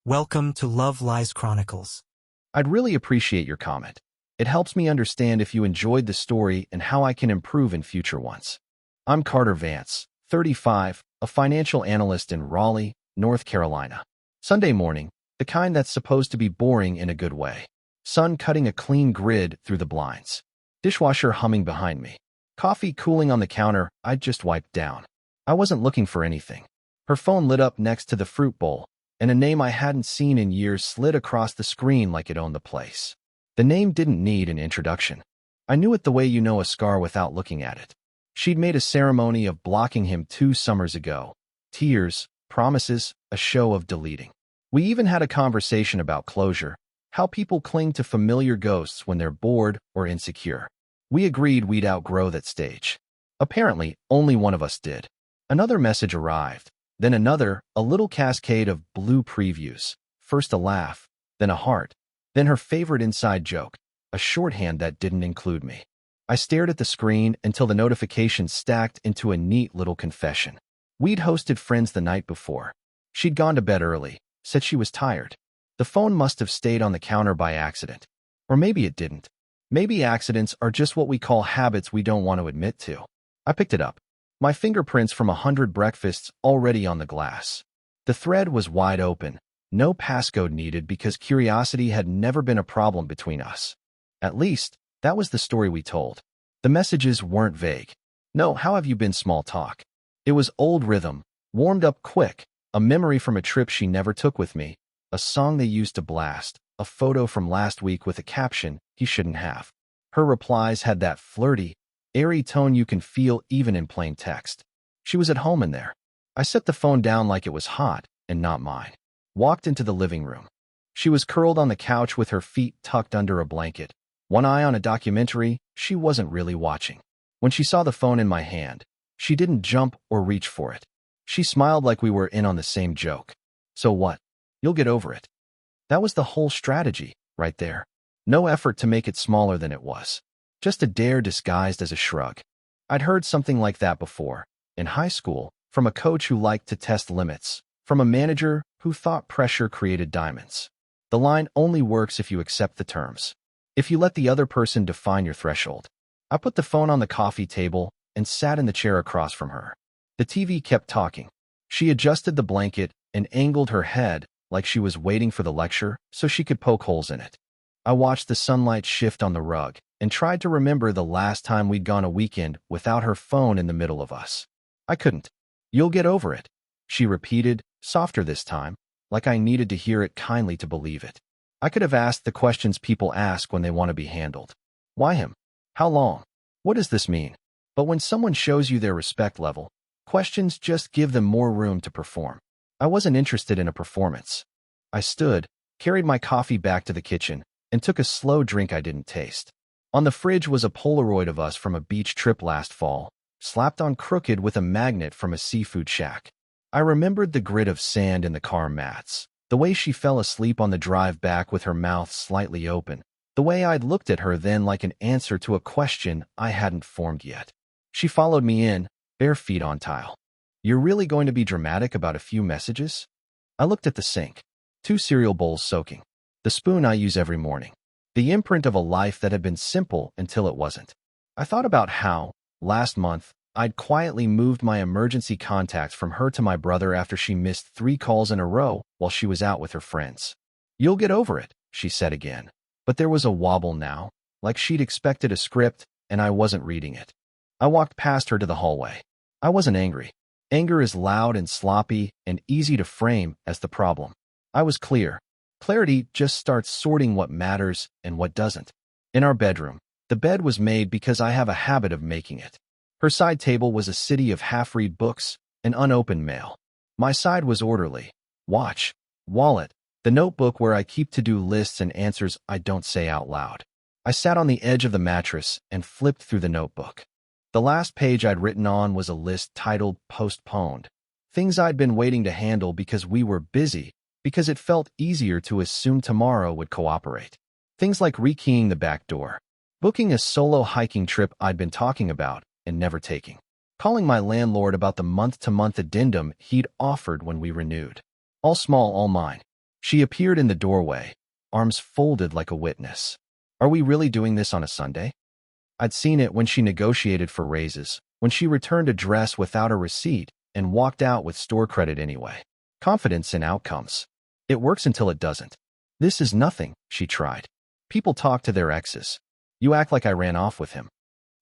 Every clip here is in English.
Welcome to Love Lies Chronicles. I'd really appreciate your comment. It helps me understand if you enjoyed the story and how I can improve in future ones. I'm Carter Vance, 35, a financial analyst in Raleigh, North Carolina. Sunday morning, the kind that's supposed to be boring in a good way. Sun cutting a clean grid through the blinds. Dishwasher humming behind me. Coffee cooling on the counter I'd just wiped down. I wasn't looking for anything. Her phone lit up next to the fruit bowl, and a name I hadn't seen in years slid across the screen like it owned the place. The name didn't need an introduction. I knew it the way you know a scar without looking at it. She'd made a ceremony of blocking him 2 summers ago. Tears, promises, a show of deleting. We even had a conversation about closure, how people cling to familiar ghosts when they're bored or insecure. We agreed we'd outgrow that stage. Apparently, only one of us did. Another message arrived, then another, a little cascade of blue previews. First a laugh, then a heart, then her favorite inside joke, a shorthand that didn't include me. I stared at the screen until the notifications stacked into a neat little confession. We'd hosted friends the night before. She'd gone to bed early, said she was tired. The phone must have stayed on the counter by accident. Or maybe it didn't. Maybe accidents are just what we call habits we don't want to admit to. I picked it up. My fingerprints from 100 breakfasts already on the glass. The thread was wide open. No passcode needed because curiosity had never been a problem between us. At least, that was the story we told. The messages weren't vague. No, how have you been small talk. It was old rhythm, warmed up quick, a memory from a trip she never took with me, a song they used to blast, a photo from last week with a caption he shouldn't have. Her replies had that flirty, airy tone you can feel even in plain text. She was at home in there. I set the phone down like it was hot and not mine. Walked into the living room. She was curled on the couch with her feet tucked under a blanket. One eye on a documentary she wasn't really watching. When she saw the phone in my hand, she didn't jump or reach for it. She smiled like we were in on the same joke. So what? You'll get over it. That was the whole strategy, right there. No effort to make it smaller than it was. Just a dare disguised as a shrug. I'd heard something like that before, in high school, from a coach who liked to test limits, from a manager who thought pressure created diamonds. The line only works if you accept the terms. If you let the other person define your threshold. I put the phone on the coffee table and sat in the chair across from her. The TV kept talking. She adjusted the blanket and angled her head like she was waiting for the lecture so she could poke holes in it. I watched the sunlight shift on the rug and tried to remember the last time we'd gone a weekend without her phone in the middle of us. I couldn't. You'll get over it, she repeated, softer this time, like I needed to hear it kindly to believe it. I could have asked the questions people ask when they want to be handled. Why him? How long? What does this mean? But when someone shows you their respect level, questions just give them more room to perform. I wasn't interested in a performance. I stood, carried my coffee back to the kitchen, and took a slow drink I didn't taste. On the fridge was a Polaroid of us from a beach trip last fall, slapped on crooked with a magnet from a seafood shack. I remembered the grit of sand in the car mats, the way she fell asleep on the drive back with her mouth slightly open, the way I'd looked at her then like an answer to a question I hadn't formed yet. She followed me in, bare feet on tile. You're really going to be dramatic about a few messages? I looked at the sink. 2 cereal bowls soaking. The spoon I use every morning. The imprint of a life that had been simple until it wasn't. I thought about how, last month, I'd quietly moved my emergency contacts from her to my brother after she missed 3 calls in a row while she was out with her friends. You'll get over it, she said again. But there was a wobble now, like she'd expected a script and I wasn't reading it. I walked past her to the hallway. I wasn't angry. Anger is loud and sloppy and easy to frame as the problem. I was clear. Clarity just starts sorting what matters and what doesn't. In our bedroom, the bed was made because I have a habit of making it. Her side table was a city of half-read books and unopened mail. My side was orderly. Watch, wallet, the notebook where I keep to-do lists and answers I don't say out loud. I sat on the edge of the mattress and flipped through the notebook. The last page I'd written on was a list titled Postponed. Things I'd been waiting to handle because we were busy, because it felt easier to assume tomorrow would cooperate. Things like rekeying the back door, booking a solo hiking trip I'd been talking about and never taking, calling my landlord about the month-to-month addendum he'd offered when we renewed. All small, all mine. She appeared in the doorway, arms folded like a witness. Are we really doing this on a Sunday? I'd seen it when she negotiated for raises, when she returned a dress without a receipt and walked out with store credit anyway. Confidence in outcomes. It works until it doesn't. This is nothing, she tried. People talk to their exes. You act like I ran off with him.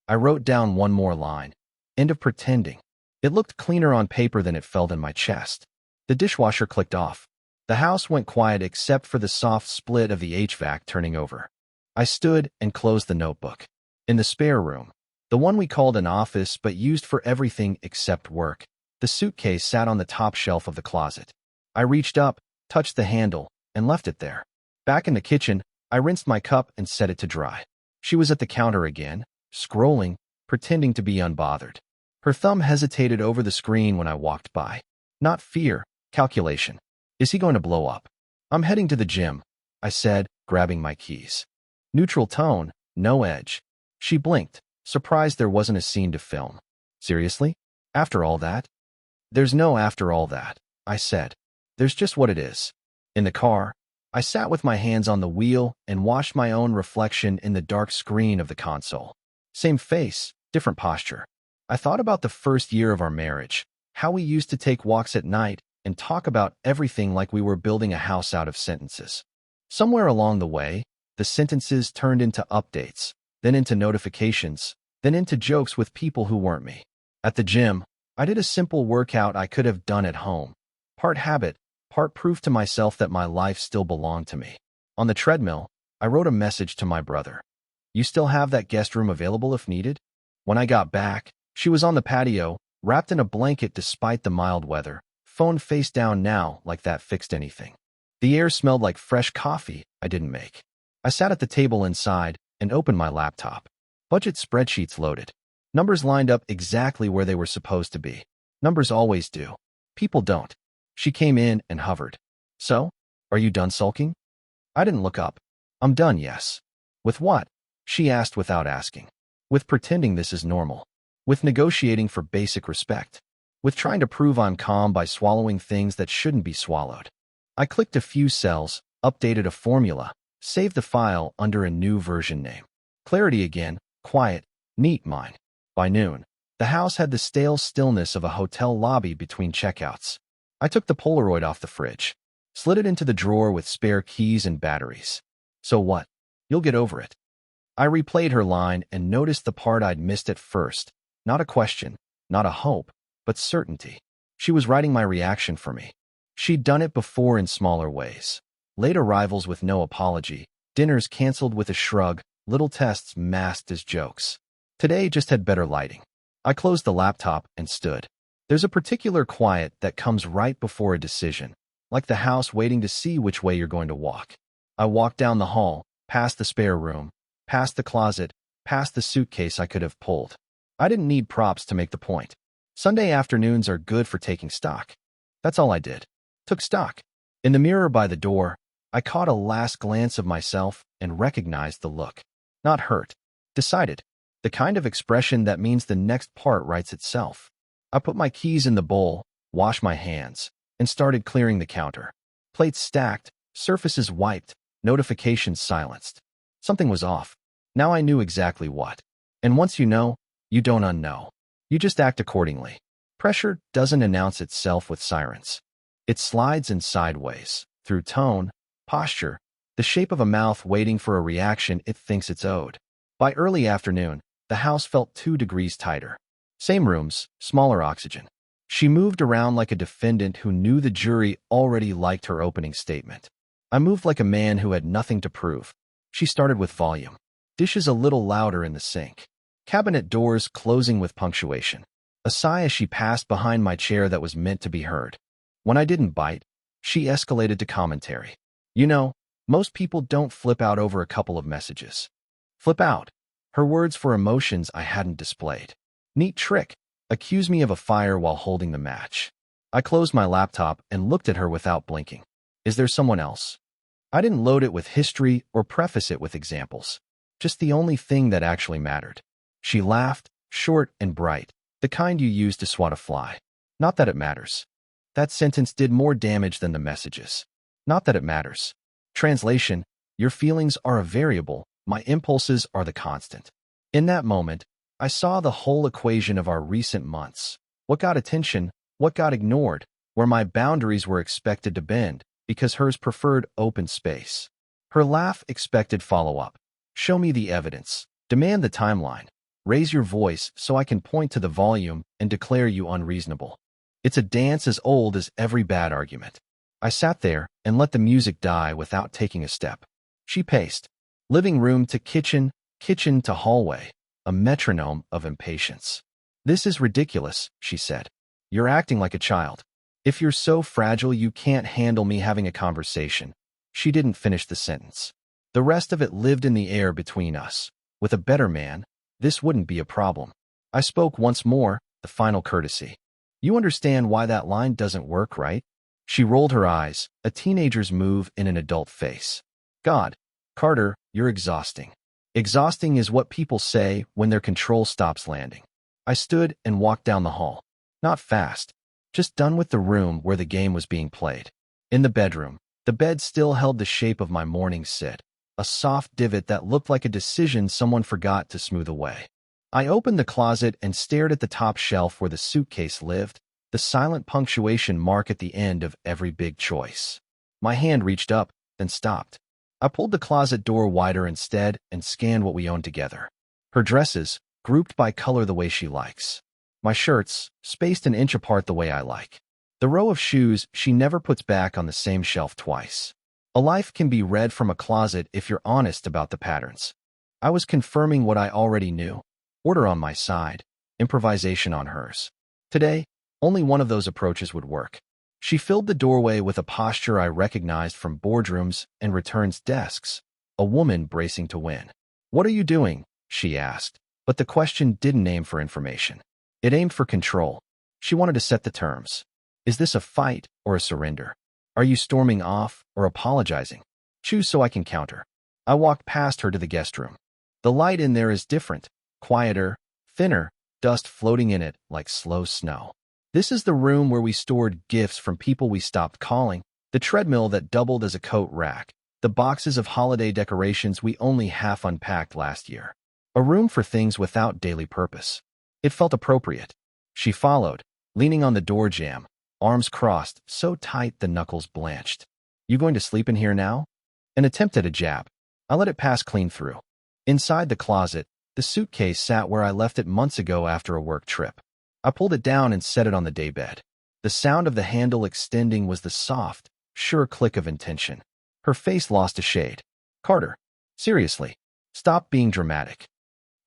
I wrote down one more line. End of pretending. It looked cleaner on paper than it felt in my chest. The dishwasher clicked off. The house went quiet except for the soft split of the HVAC turning over. I stood and closed the notebook. In the spare room, the one we called an office but used for everything except work, the suitcase sat on the top shelf of the closet. I reached up, touched the handle, and left it there. Back in the kitchen, I rinsed my cup and set it to dry. She was at the counter again, scrolling, pretending to be unbothered. Her thumb hesitated over the screen when I walked by. Not fear, calculation. Is he going to blow up? I'm heading to the gym, I said, grabbing my keys. Neutral tone, no edge. She blinked, surprised there wasn't a scene to film. Seriously? After all that? There's no after all that, I said. There's just what it is. In the car, I sat with my hands on the wheel and watched my own reflection in the dark screen of the console. Same face, different posture. I thought about the first year of our marriage, how we used to take walks at night and talk about everything like we were building a house out of sentences. Somewhere along the way, the sentences turned into updates, then into notifications, then into jokes with people who weren't me. At the gym, I did a simple workout I could have done at home. Part habit, part proof to myself that my life still belonged to me. On the treadmill, I wrote a message to my brother. You still have that guest room available if needed? When I got back, she was on the patio, wrapped in a blanket despite the mild weather, phone face down now like that fixed anything. The air smelled like fresh coffee I didn't make. I sat at the table inside and opened my laptop. Budget spreadsheets loaded. Numbers lined up exactly where they were supposed to be. Numbers always do. People don't. She came in and hovered. So, are you done sulking? I didn't look up. I'm done, yes. With what? She asked without asking. With pretending this is normal. With negotiating for basic respect. With trying to prove I'm calm by swallowing things that shouldn't be swallowed. I clicked a few cells, updated a formula, saved the file under a new version name. Clarity again, quiet, neat mine. By noon, the house had the stale stillness of a hotel lobby between checkouts. I took the Polaroid off the fridge, slid it into the drawer with spare keys and batteries. So what? You'll get over it. I replayed her line and noticed the part I'd missed at first. Not a question, not a hope, but certainty. She was writing my reaction for me. She'd done it before in smaller ways. Late arrivals with no apology, dinners canceled with a shrug, little tests masked as jokes. Today just had better lighting. I closed the laptop and stood. There's a particular quiet that comes right before a decision, like the house waiting to see which way you're going to walk. I walked down the hall, past the spare room, past the closet, past the suitcase I could have pulled. I didn't need props to make the point. Sunday afternoons are good for taking stock. That's all I did. Took stock. In the mirror by the door, I caught a last glance of myself and recognized the look. Not hurt. Decided. The kind of expression that means the next part writes itself. I put my keys in the bowl, washed my hands, and started clearing the counter. Plates stacked, surfaces wiped, notifications silenced. Something was off. Now I knew exactly what. And once you know, you don't unknow. You just act accordingly. Pressure doesn't announce itself with sirens. It slides in sideways, through tone, posture, the shape of a mouth waiting for a reaction it thinks it's owed. By early afternoon, the house felt 2 degrees tighter. Same rooms, smaller oxygen. She moved around like a defendant who knew the jury already liked her opening statement. I moved like a man who had nothing to prove. She started with volume. Dishes a little louder in the sink. Cabinet doors closing with punctuation. A sigh as she passed behind my chair that was meant to be heard. When I didn't bite, she escalated to commentary. You know, most people don't flip out over a couple of messages. Flip out. Her words for emotions I hadn't displayed. Neat trick. Accuse me of a fire while holding the match. I closed my laptop and looked at her without blinking. Is there someone else? I didn't load it with history or preface it with examples. Just the only thing that actually mattered. She laughed, short and bright, the kind you use to swat a fly. Not that it matters. That sentence did more damage than the messages. Not that it matters. Translation: your feelings are a variable, my impulses are the constant. In that moment, I saw the whole equation of our recent months. What got attention, what got ignored, where my boundaries were expected to bend, because hers preferred open space. Her laugh expected follow-up. Show me the evidence. Demand the timeline. Raise your voice so I can point to the volume and declare you unreasonable. It's a dance as old as every bad argument. I sat there and let the music die without taking a step. She paced. Living room to kitchen, kitchen to hallway. A metronome of impatience. This is ridiculous, she said. You're acting like a child. If you're so fragile you can't handle me having a conversation. She didn't finish the sentence. The rest of it lived in the air between us. With a better man, this wouldn't be a problem. I spoke once more, the final courtesy. You understand why that line doesn't work, right? She rolled her eyes, a teenager's move in an adult face. God, Carter, you're exhausting. Exhausting is what people say when their control stops landing. I stood and walked down the hall. Not fast, just done with the room where the game was being played. In the bedroom, the bed still held the shape of my morning sit, a soft divot that looked like a decision someone forgot to smooth away. I opened the closet and stared at the top shelf where the suitcase lived, the silent punctuation mark at the end of every big choice. My hand reached up, then stopped. I pulled the closet door wider instead and scanned what we owned together. Her dresses, grouped by color the way she likes. My shirts, spaced an inch apart the way I like. The row of shoes she never puts back on the same shelf twice. A life can be read from a closet if you're honest about the patterns. I was confirming what I already knew. Order on my side, improvisation on hers. Today, only one of those approaches would work. She filled the doorway with a posture I recognized from boardrooms and returns desks, a woman bracing to win. What are you doing? She asked, but the question didn't aim for information. It aimed for control. She wanted to set the terms. Is this a fight or a surrender? Are you storming off or apologizing? Choose so I can counter. I walked past her to the guest room. The light in there is different, quieter, thinner, dust floating in it like slow snow. This is the room where we stored gifts from people we stopped calling, the treadmill that doubled as a coat rack, the boxes of holiday decorations we only half unpacked last year. A room for things without daily purpose. It felt appropriate. She followed, leaning on the door jamb, arms crossed, so tight the knuckles blanched. You going to sleep in here now? An attempt at a jab. I let it pass clean through. Inside the closet, the suitcase sat where I left it months ago after a work trip. I pulled it down and set it on the daybed. The sound of the handle extending was the soft, sure click of intention. Her face lost a shade. Carter, seriously, stop being dramatic.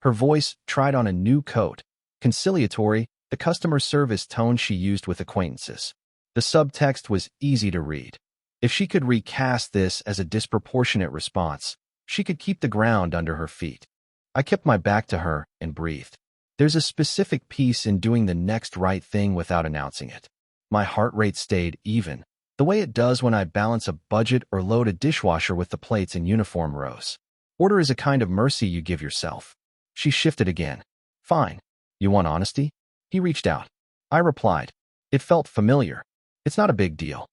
Her voice tried on a new coat, conciliatory, the customer service tone she used with acquaintances. The subtext was easy to read. If she could recast this as a disproportionate response, she could keep the ground under her feet. I kept my back to her and breathed. There's a specific peace in doing the next right thing without announcing it. My heart rate stayed even, the way it does when I balance a budget or load a dishwasher with the plates in uniform rows. Order is a kind of mercy you give yourself. She shifted again. Fine. You want honesty? He reached out. I replied. It felt familiar. It's not a big deal.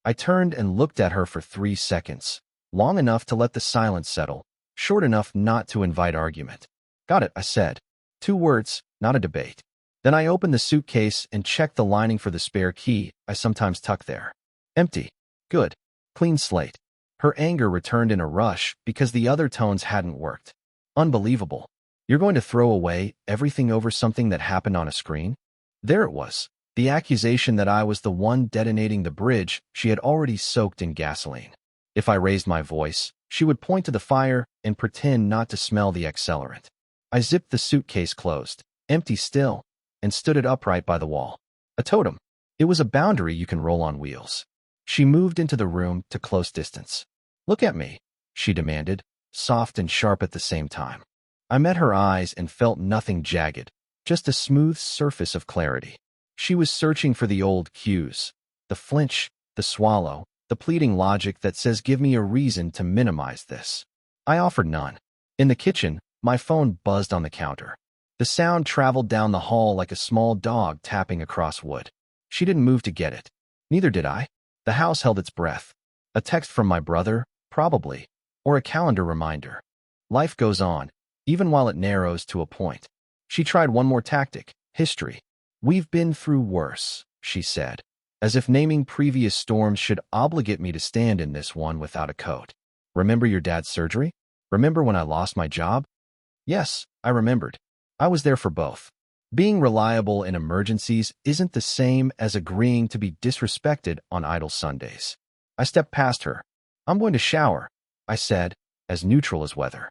I turned and looked at her for 3 seconds, long enough to let the silence settle, short enough not to invite argument. Got it, I said. 2 words, not a debate. Then I opened the suitcase and checked the lining for the spare key I sometimes tuck there. Empty. Good. Clean slate. Her anger returned in a rush because the other tones hadn't worked. Unbelievable. You're going to throw away everything over something that happened on a screen? There it was. The accusation that I was the one detonating the bridge she had already soaked in gasoline. If I raised my voice, she would point to the fire and pretend not to smell the accelerant. I zipped the suitcase closed, empty still, and stood it upright by the wall. A totem. It was a boundary you can roll on wheels. She moved into the room to close distance. Look at me, she demanded, soft and sharp at the same time. I met her eyes and felt nothing jagged, just a smooth surface of clarity. She was searching for the old cues, the flinch, the swallow, the pleading logic that says give me a reason to minimize this. I offered none. In the kitchen, my phone buzzed on the counter. The sound traveled down the hall like a small dog tapping across wood. She didn't move to get it. Neither did I. The house held its breath. A text from my brother? Probably. Or a calendar reminder. Life goes on, even while it narrows to a point. She tried one more tactic, history. We've been through worse, she said, as if naming previous storms should obligate me to stand in this one without a coat. Remember your dad's surgery? Remember when I lost my job? Yes, I remembered. I was there for both. Being reliable in emergencies isn't the same as agreeing to be disrespected on idle Sundays. I stepped past her. I'm going to shower, I said, as neutral as weather.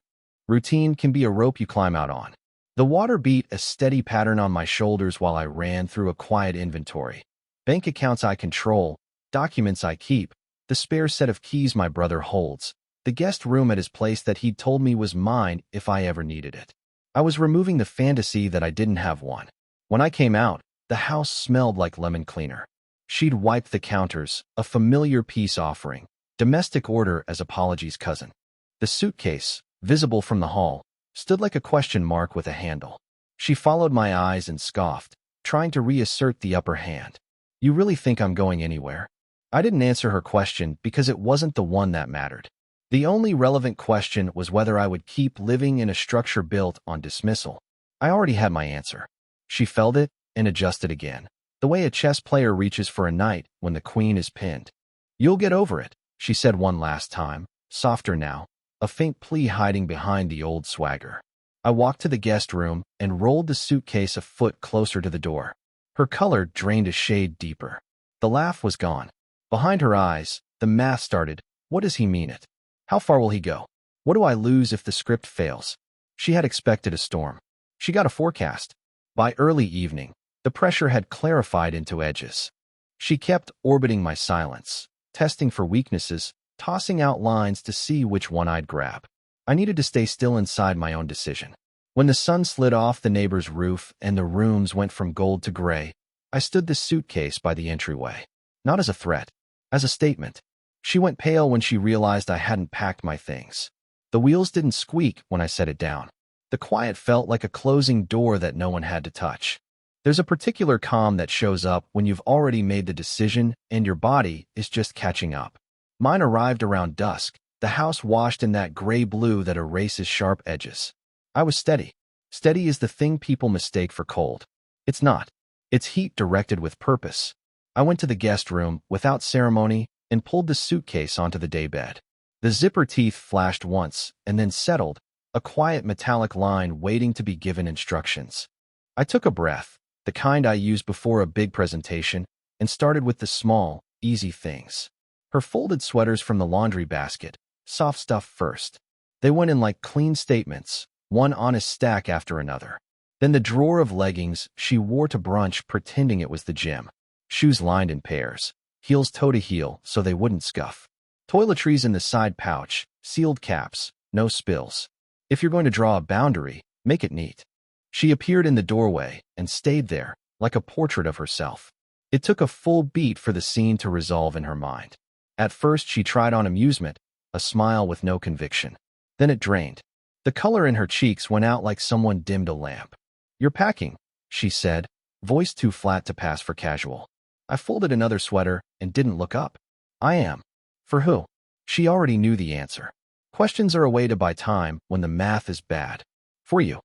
Routine can be a rope you climb out on. The water beat a steady pattern on my shoulders while I ran through a quiet inventory. Bank accounts I control, documents I keep, the spare set of keys my brother holds, the guest room at his place that he'd told me was mine if I ever needed it. I was removing the fantasy that I didn't have one. When I came out, the house smelled like lemon cleaner. She'd wiped the counters, a familiar peace offering, domestic order as apology's cousin. The suitcase, visible from the hall, stood like a question mark with a handle. She followed my eyes and scoffed, trying to reassert the upper hand. You really think I'm going anywhere? I didn't answer her question because it wasn't the one that mattered. The only relevant question was whether I would keep living in a structure built on dismissal. I already had my answer. She felt it and adjusted again, the way a chess player reaches for a knight when the queen is pinned. You'll get over it, she said one last time, softer now, a faint plea hiding behind the old swagger. I walked to the guest room and rolled the suitcase a foot closer to the door. Her color drained a shade deeper. The laugh was gone. Behind her eyes, the math started. What does he mean it? How far will he go? What do I lose if the script fails? She had expected a storm. She got a forecast. By early evening, the pressure had clarified into edges. She kept orbiting my silence, testing for weaknesses, tossing out lines to see which one I'd grab. I needed to stay still inside my own decision. When the sun slid off the neighbor's roof and the rooms went from gold to gray, I stood the suitcase by the entryway. Not as a threat, as a statement. She went pale when she realized I hadn't packed my things. The wheels didn't squeak when I set it down. The quiet felt like a closing door that no one had to touch. There's a particular calm that shows up when you've already made the decision and your body is just catching up. Mine arrived around dusk, the house washed in that gray-blue that erases sharp edges. I was steady. Steady is the thing people mistake for cold. It's not. It's heat directed with purpose. I went to the guest room without ceremony and pulled the suitcase onto the daybed. The zipper teeth flashed once and then settled, a quiet metallic line waiting to be given instructions. I took a breath, the kind I use before a big presentation, and started with the small, easy things. Her folded sweaters from the laundry basket, soft stuff first. They went in like clean statements, one honest stack after another. Then the drawer of leggings she wore to brunch pretending it was the gym. Shoes lined in pairs, heels toe to heel so they wouldn't scuff. Toiletries in the side pouch, sealed caps, no spills. If you're going to draw a boundary, make it neat. She appeared in the doorway and stayed there, like a portrait of herself. It took a full beat for the scene to resolve in her mind. At first she tried on amusement, a smile with no conviction. Then it drained. The color in her cheeks went out like someone dimmed a lamp. You're packing, she said, voice too flat to pass for casual. I folded another sweater and didn't look up. I am. For who? She already knew the answer. Questions are a way to buy time when the math is bad. For you.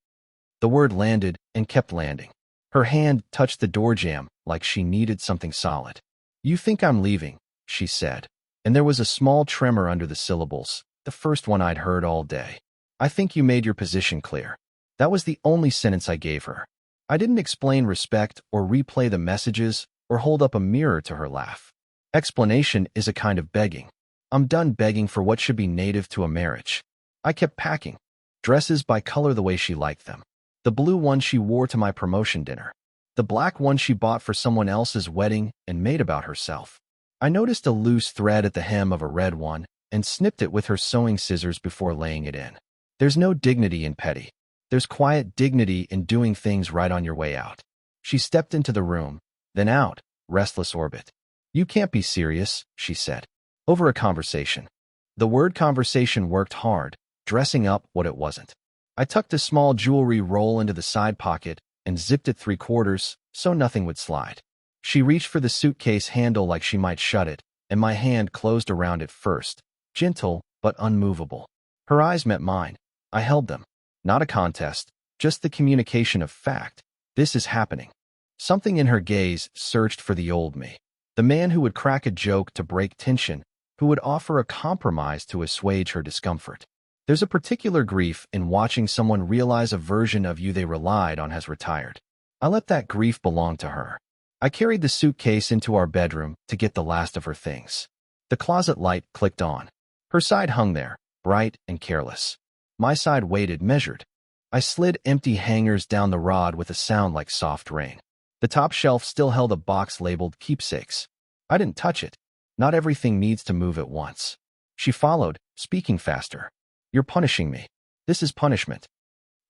The word landed and kept landing. Her hand touched the door jamb like she needed something solid. You think I'm leaving, she said, and there was a small tremor under the syllables, the first one I'd heard all day. I think you made your position clear. That was the only sentence I gave her. I didn't explain respect or replay the messages or hold up a mirror to her laugh. Explanation is a kind of begging. I'm done begging for what should be native to a marriage. I kept packing. Dresses by color the way she liked them. The blue one she wore to my promotion dinner. The black one she bought for someone else's wedding and made about herself. I noticed a loose thread at the hem of a red one and snipped it with her sewing scissors before laying it in. There's no dignity in petty. There's quiet dignity in doing things right on your way out. She stepped into the room, then out, restless orbit. You can't be serious, she said. Over a conversation. The word conversation worked hard, dressing up what it wasn't. I tucked a small jewelry roll into the side pocket and zipped it 3/4 so nothing would slide. She reached for the suitcase handle like she might shut it, and my hand closed around it first, gentle but unmovable. Her eyes met mine. I held them. Not a contest, just the communication of fact. This is happening. Something in her gaze searched for the old me. The man who would crack a joke to break tension, who would offer a compromise to assuage her discomfort. There's a particular grief in watching someone realize a version of you they relied on has retired. I let that grief belong to her. I carried the suitcase into our bedroom to get the last of her things. The closet light clicked on. Her side hung there, bright and careless. My side waited, measured. I slid empty hangers down the rod with a sound like soft rain. The top shelf still held a box labeled keepsakes. I didn't touch it. Not everything needs to move at once. She followed, speaking faster. You're punishing me. This is punishment.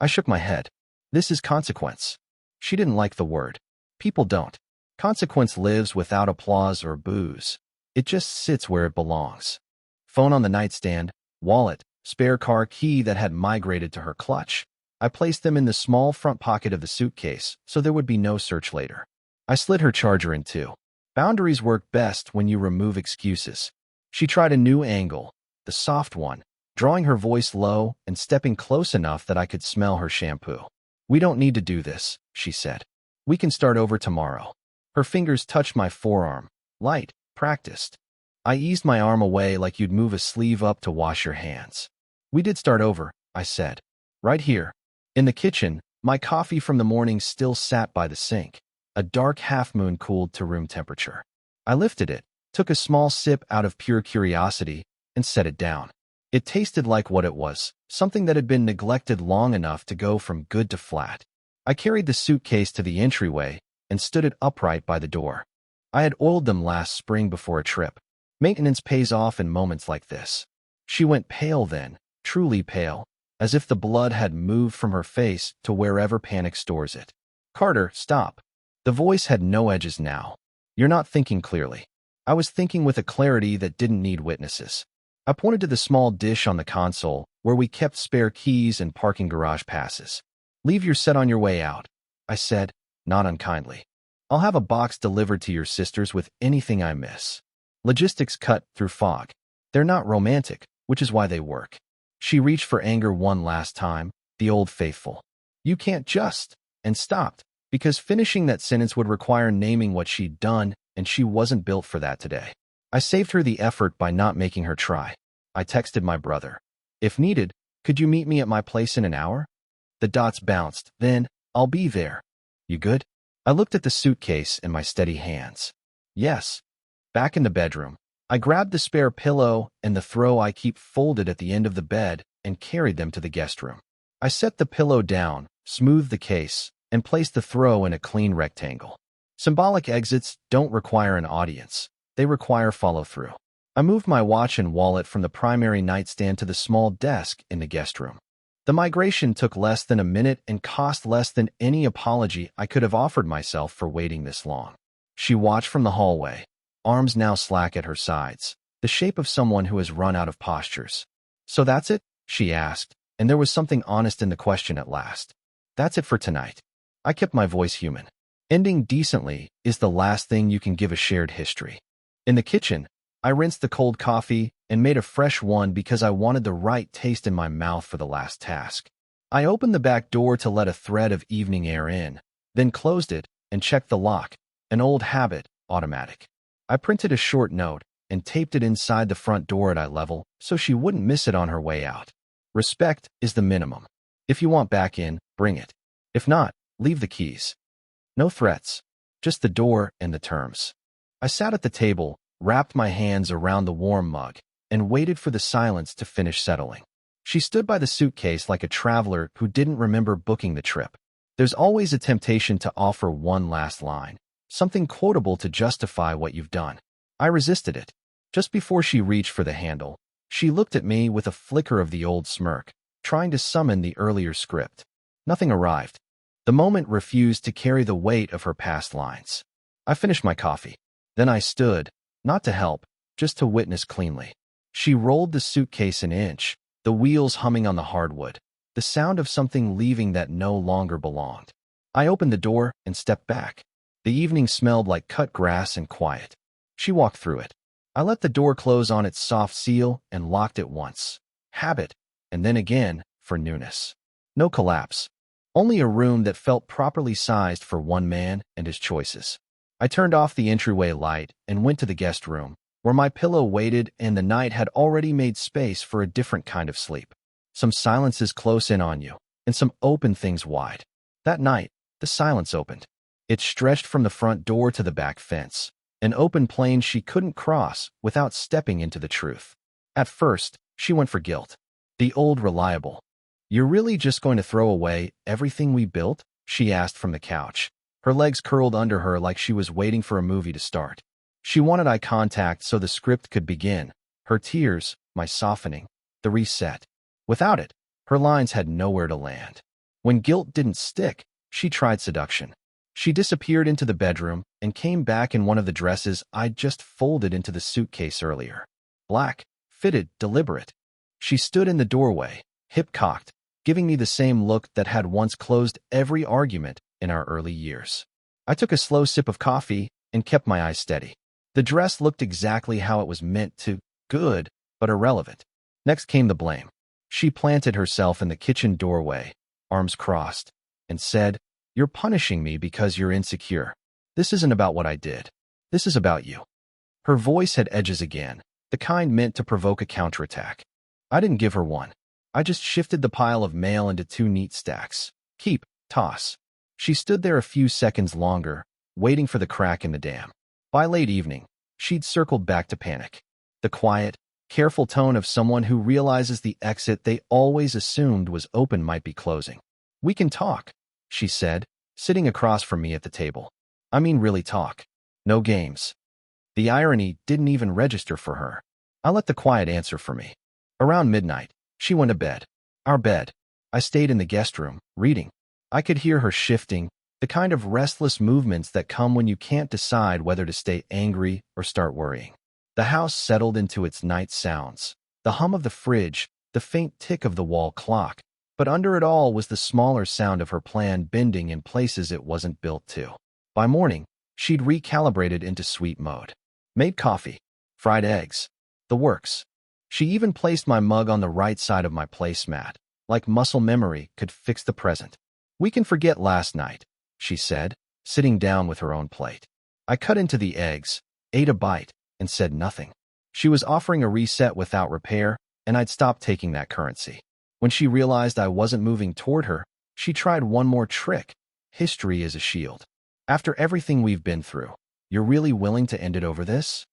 I shook my head. This is consequence. She didn't like the word. People don't. Consequence lives without applause or boos. It just sits where it belongs. Phone on the nightstand, wallet, spare car key that had migrated to her clutch. I placed them in the small front pocket of the suitcase so there would be no search later. I slid her charger in two. Boundaries work best when you remove excuses. She tried a new angle, the soft one, drawing her voice low and stepping close enough that I could smell her shampoo. We don't need to do this, she said. We can start over tomorrow. Her fingers touched my forearm, light, practiced. I eased my arm away like you'd move a sleeve up to wash your hands. We did start over, I said. Right here. In the kitchen, my coffee from the morning still sat by the sink. A dark half-moon cooled to room temperature. I lifted it, took a small sip out of pure curiosity, and set it down. It tasted like what it was, something that had been neglected long enough to go from good to flat. I carried the suitcase to the entryway and stood it upright by the door. I had oiled them last spring before a trip. Maintenance pays off in moments like this. She went pale then, truly pale, as if the blood had moved from her face to wherever panic stores it. Carter, stop. The voice had no edges now. You're not thinking clearly. I was thinking with a clarity that didn't need witnesses. I pointed to the small dish on the console where we kept spare keys and parking garage passes. Leave your set on your way out, I said, not unkindly. I'll have a box delivered to your sisters with anything I miss. Logistics cut through fog. They're not romantic, which is why they work. She reached for anger one last time, the old faithful. You can't just, and stopped, because finishing that sentence would require naming what she'd done, and she wasn't built for that today. I saved her the effort by not making her try. I texted my brother. If needed, could you meet me at my place in an hour? The dots bounced. Then, I'll be there. You good? I looked at the suitcase in my steady hands. Yes. Back in the bedroom, I grabbed the spare pillow and the throw I keep folded at the end of the bed and carried them to the guest room. I set the pillow down, smoothed the case, and placed the throw in a clean rectangle. Symbolic exits don't require an audience. They require follow-through. I moved my watch and wallet from the primary nightstand to the small desk in the guest room. The migration took less than a minute and cost less than any apology I could have offered myself for waiting this long. She watched from the hallway, arms now slack at her sides, the shape of someone who has run out of postures. So that's it? She asked, and there was something honest in the question at last. That's it for tonight. I kept my voice human. Ending decently is the last thing you can give a shared history. In the kitchen, I rinsed the cold coffee and made a fresh one because I wanted the right taste in my mouth for the last task. I opened the back door to let a thread of evening air in, then closed it and checked the lock, an old habit, automatic. I printed a short note and taped it inside the front door at eye level so she wouldn't miss it on her way out. Respect is the minimum. If you want back in, bring it. If not, leave the keys. No threats, just the door and the terms. I sat at the table, wrapped my hands around the warm mug, and waited for the silence to finish settling. She stood by the suitcase like a traveler who didn't remember booking the trip. There's always a temptation to offer one last line, something quotable to justify what you've done. I resisted it. Just before she reached for the handle, she looked at me with a flicker of the old smirk, trying to summon the earlier script. Nothing arrived. The moment refused to carry the weight of her past lines. I finished my coffee. Then I stood, not to help, just to witness cleanly. She rolled the suitcase an inch, the wheels humming on the hardwood, the sound of something leaving that no longer belonged. I opened the door and stepped back. The evening smelled like cut grass and quiet. She walked through it. I let the door close on its soft seal and locked it once. Habit, and then again for newness. No collapse. Only a room that felt properly sized for one man and his choices. I turned off the entryway light and went to the guest room, where my pillow waited and the night had already made space for a different kind of sleep. Some silences close in on you, and some open things wide. That night, the silence opened. It stretched from the front door to the back fence, an open plain she couldn't cross without stepping into the truth. At first, she went for guilt. The old reliable. "You're really just going to throw away everything we built?" she asked from the couch. Her legs curled under her like she was waiting for a movie to start. She wanted eye contact so the script could begin. Her tears, my softening, the reset. Without it, her lines had nowhere to land. When guilt didn't stick, she tried seduction. She disappeared into the bedroom and came back in one of the dresses I'd just folded into the suitcase earlier. Black, fitted, deliberate. She stood in the doorway, hip cocked, giving me the same look that had once closed every argument in our early years. I took a slow sip of coffee and kept my eyes steady. The dress looked exactly how it was meant to, good, but irrelevant. Next came the blame. She planted herself in the kitchen doorway, arms crossed, and said, "You're punishing me because you're insecure. This isn't about what I did. This is about you." Her voice had edges again, the kind meant to provoke a counterattack. I didn't give her one. I just shifted the pile of mail into two neat stacks. Keep, toss. She stood there a few seconds longer, waiting for the crack in the dam. By late evening, she'd circled back to panic. The quiet, careful tone of someone who realizes the exit they always assumed was open might be closing. "We can talk," she said, sitting across from me at the table. I mean really talk. No games. The irony didn't even register for her. I let the quiet answer for me. Around midnight, she went to bed. Our bed. I stayed in the guest room, reading. I could hear her shifting, the kind of restless movements that come when you can't decide whether to stay angry or start worrying. The house settled into its night sounds. The hum of the fridge, the faint tick of the wall clock, but under it all was the smaller sound of her plan bending in places it wasn't built to. By morning, she'd recalibrated into sweet mode. Made coffee, fried eggs, the works. She even placed my mug on the right side of my placemat, like muscle memory could fix the present. "We can forget last night," she said, sitting down with her own plate. I cut into the eggs, ate a bite, and said nothing. She was offering a reset without repair, and I'd stopped taking that currency. When she realized I wasn't moving toward her, she tried one more trick. History is a shield. "After everything we've been through, you're really willing to end it over this?"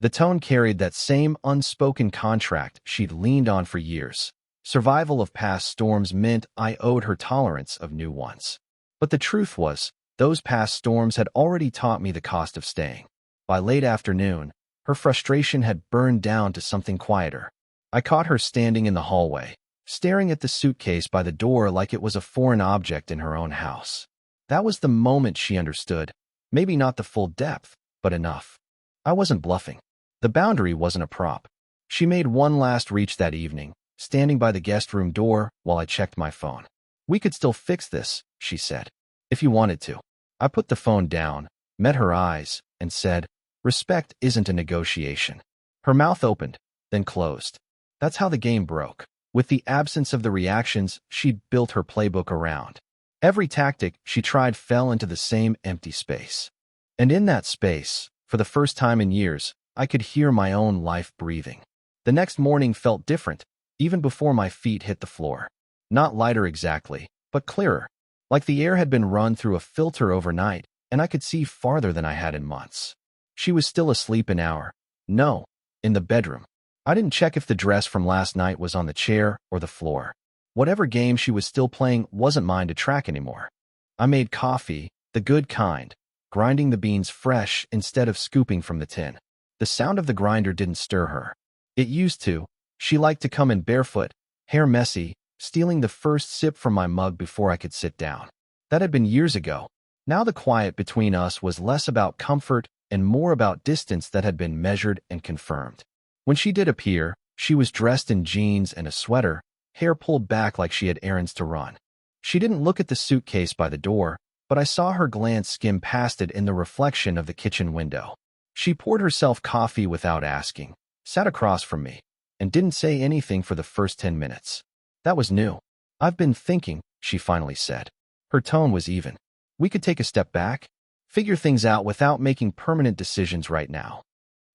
The tone carried that same unspoken contract she'd leaned on for years. Survival of past storms meant I owed her tolerance of new ones. But the truth was, those past storms had already taught me the cost of staying. By late afternoon, her frustration had burned down to something quieter. I caught her standing in the hallway, staring at the suitcase by the door like it was a foreign object in her own house. That was the moment she understood. Maybe not the full depth, but enough. I wasn't bluffing. The boundary wasn't a prop. She made one last reach that evening, standing by the guest room door while I checked my phone. "We could still fix this," she said, "if you wanted to." I put the phone down, met her eyes, and said, "Respect isn't a negotiation." Her mouth opened, then closed. That's how the game broke. With the absence of the reactions she'd built her playbook around. Every tactic she tried fell into the same empty space. And in that space, for the first time in years, I could hear my own life breathing. The next morning felt different, even before my feet hit the floor. Not lighter exactly, but clearer. Like the air had been run through a filter overnight, and I could see farther than I had in months. She was still asleep an hour. No, in the bedroom. I didn't check if the dress from last night was on the chair or the floor. Whatever game she was still playing wasn't mine to track anymore. I made coffee, the good kind, grinding the beans fresh instead of scooping from the tin. The sound of the grinder didn't stir her. It used to. She liked to come in barefoot, hair messy, stealing the first sip from my mug before I could sit down. That had been years ago. Now the quiet between us was less about comfort and more about distance that had been measured and confirmed. When she did appear, she was dressed in jeans and a sweater, hair pulled back like she had errands to run. She didn't look at the suitcase by the door, but I saw her glance skim past it in the reflection of the kitchen window. She poured herself coffee without asking, sat across from me, and didn't say anything for the first 10 minutes. That was new. "I've been thinking," she finally said. Her tone was even. "We could take a step back, figure things out without making permanent decisions right now."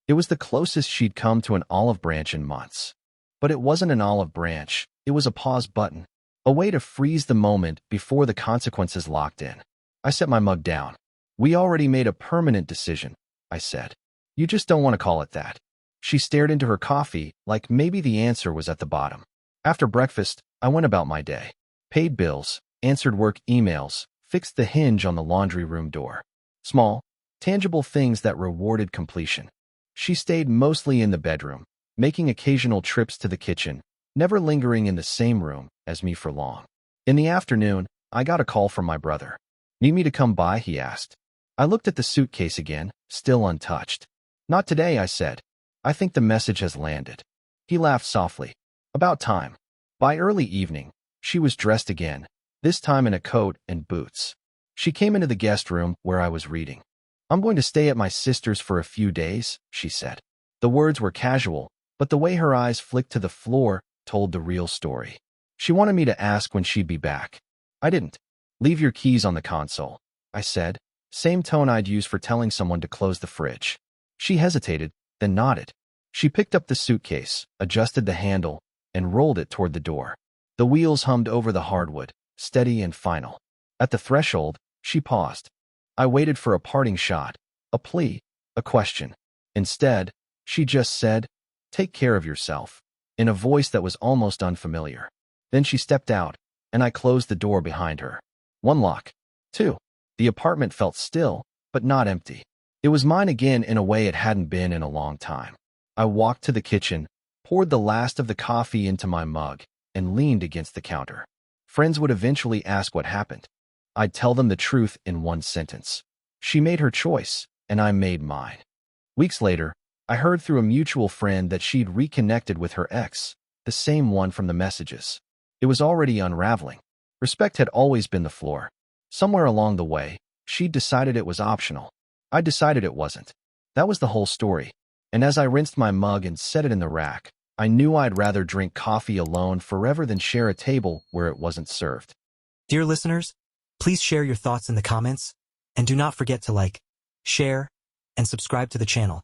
It was the closest she'd come to an olive branch in months. But it wasn't an olive branch, it was a pause button, a way to freeze the moment before the consequences locked in. I set my mug down. "We already made a permanent decision," I said. "You just don't want to call it that." She stared into her coffee like maybe the answer was at the bottom. After breakfast, I went about my day. Paid bills, answered work emails, fixed the hinge on the laundry room door. Small, tangible things that rewarded completion. She stayed mostly in the bedroom, making occasional trips to the kitchen, never lingering in the same room as me for long. In the afternoon, I got a call from my brother. "Need me to come by?" he asked. I looked at the suitcase again, still untouched. "Not today," I said. "I think the message has landed." He laughed softly. "About time." By early evening, she was dressed again, this time in a coat and boots. She came into the guest room where I was reading. "I'm going to stay at my sister's for a few days," she said. The words were casual, but the way her eyes flicked to the floor told the real story. She wanted me to ask when she'd be back. I didn't. "Leave your keys on the console," I said, same tone I'd use for telling someone to close the fridge. She hesitated, then nodded. She picked up the suitcase, adjusted the handle, and rolled it toward the door. The wheels hummed over the hardwood, steady and final. At the threshold, she paused. I waited for a parting shot, a plea, a question. Instead, she just said, "Take care of yourself," in a voice that was almost unfamiliar. Then she stepped out, and I closed the door behind her. One lock. Two. The apartment felt still, but not empty. It was mine again in a way it hadn't been in a long time. I walked to the kitchen, poured the last of the coffee into my mug, and leaned against the counter. Friends would eventually ask what happened. I'd tell them the truth in one sentence. She made her choice, and I made mine. Weeks later, I heard through a mutual friend that she'd reconnected with her ex, the same one from the messages. It was already unraveling. Respect had always been the floor. Somewhere along the way, she'd decided it was optional. I decided it wasn't. That was the whole story. And as I rinsed my mug and set it in the rack, I knew I'd rather drink coffee alone forever than share a table where it wasn't served. Dear listeners, please share your thoughts in the comments, and do not forget to like, share, and subscribe to the channel.